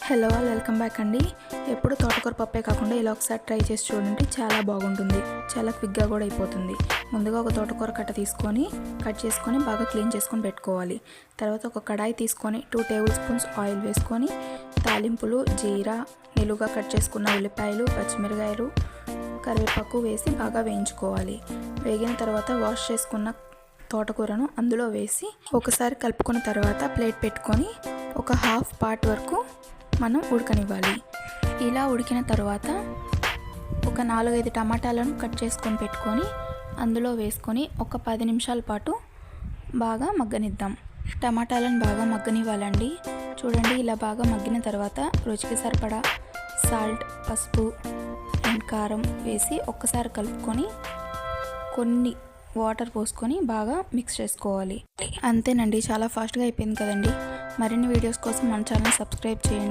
Hello all, welcome back అండి. ఎప్పుడు తోటకూర పప్పే కాకుండా ఇలా ఒకసారి ట్రై చేసి చూడండి, చాలా బాగుంటుంది. చాలా క్విక్గా కూడా అయిపోతుంది. ముందుగా ఒక తోటకూర కట్ చేసుకొని బాగా క్లీన్ చేసుకొని పెట్టుకోవాలి. తర్వాత ఒక కడాయి తీసుకొని 2 టేబుల్ స్పూన్స్ ఆయిల్ వేసుకొని తాలింపులు, జీరా, నిలువుగా కట్ చేసుకున్న ఉల్లిపాయలు, పచ్చిమిరకాయలు, కరివేపాకు వేసి బాగా వేయించుకోవాలి. వేగిన తర్వాత వాష్ చేసుకున్న తోటకూరను అందులో వేసి ఒకసారి కలుపుకున్న తర్వాత ప్లేట్ పెట్టుకొని ఒక హాఫ్ పార్ట్ వరకు మనం ఉడకనివ్వాలి. ఇలా ఉడికిన తర్వాత ఒక 4-5 టమాటాలను కట్ చేసుకొని పెట్టుకొని అందులో వేసుకొని ఒక 10 నిమిషాల పాటు బాగా మగ్గనిద్దాం. టమాటాలను బాగా మగ్గనివ్వాలండి. చూడండి, ఇలా బాగా మగ్గిన తర్వాత రుచికి సరిపడా సాల్ట్, పసుపు అండ్ కారం వేసి ఒక్కసారి కలుపుకొని కొన్ని వాటర్ పోసుకొని బాగా మిక్స్ చేసుకోవాలి. అంతేనండి, చాలా ఫాస్ట్గా అయిపోయింది కదండి. మరిన్ని వీడియోస్ కోసం మన ఛానల్ సబ్స్క్రైబ్ చేయండి.